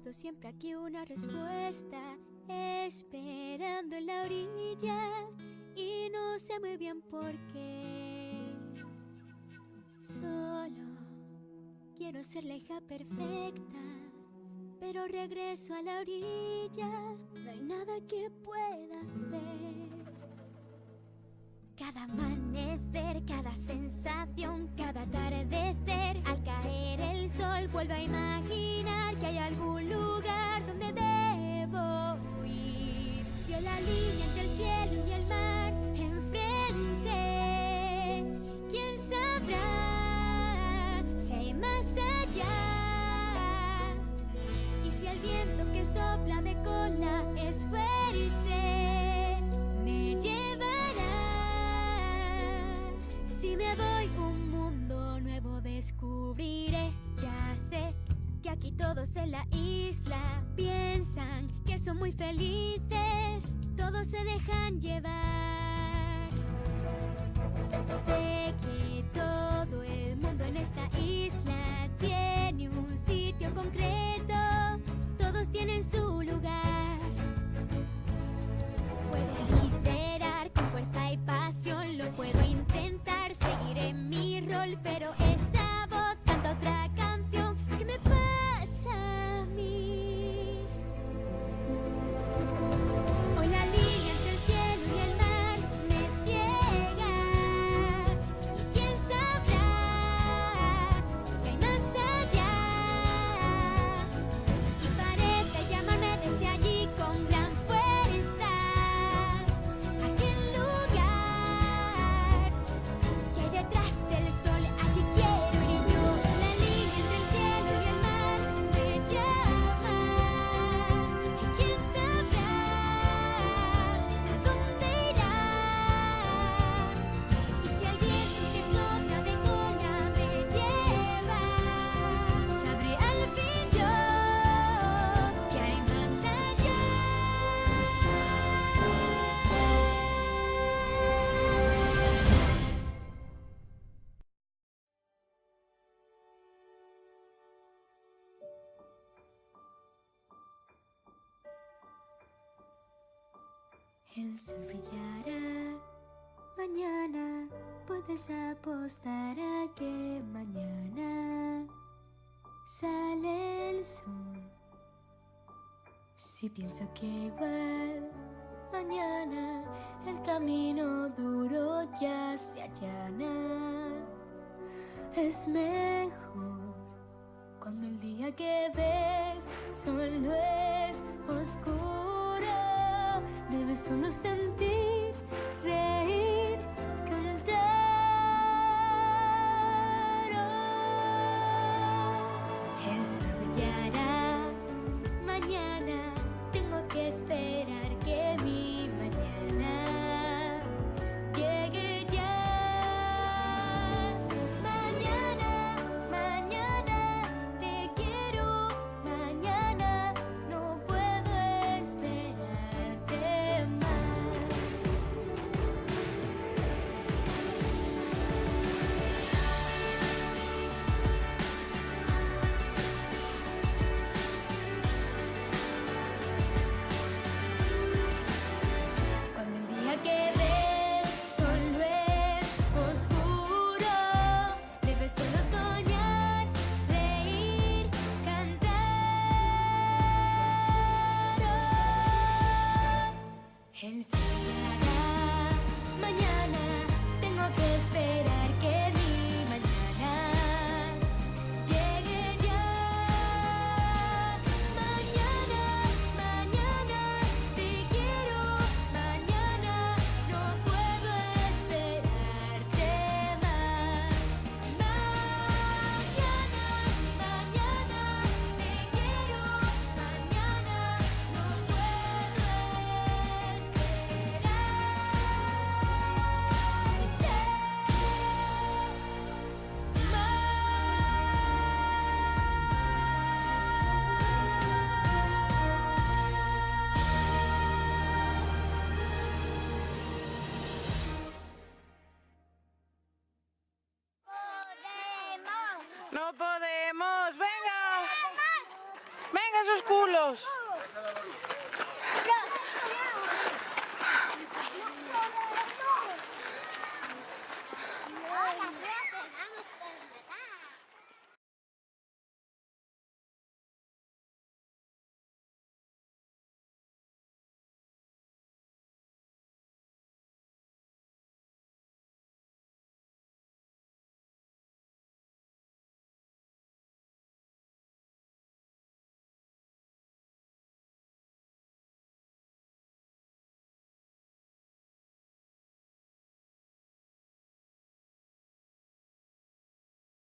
Buscando siempre aquí una respuesta, esperando en la orilla, y no sé muy bien por qué. Solo quiero ser la hija perfecta, pero regreso a la orilla, no hay nada que pueda hacer. Cada amanecer, cada sensación, cada atardecer, al caer el sol vuelvo a imaginar que hay algún lugar donde debo ir. Veo la línea entre el cielo y el mar enfrente. ¿Quién sabrá si hay más allá? Y si el viento que sopla de cola es fuerte, me llevará. Si me voy, un mundo nuevo descubriré. Ya sé que aquí todos en la isla piensan que son muy felices, todos se dejan llevar. Sé que todo el mundo en esta isla tiene un sitio concreto, todos tienen su lugar. Puedo liderar con fuerza y pasión, lo puedo intentar, seguiré mi rol, pero esa voz canta otra canción. ¿Qué me pasa a mí? Hoy la línea entre el cielo y el mar me ciega, y quién sabrá si hay más allá. Y parece llamarme desde allí con gran fuerza, aquel lugar que hay detrás del sol. Allí quiero ir yo. La línea entre el cielo y el mar me llama, y quién sabrá a dónde irá. Y si el viento que sopla de cola me lleva, sabré al fin yo que hay más allá. El sol brillará mañana, puedes apostar a que mañana sale el sol. Si pienso que igual mañana el camino duro ya se allana, es mejor cuando el día que ves solo es oscuro. Debes solo sentir, reír, cantar. El sol brillará mañana, tengo que esperar que mi mañana llegue ya. Mañana, mañana te quiero, mañana no puedo esperarte más. ¡Vamos!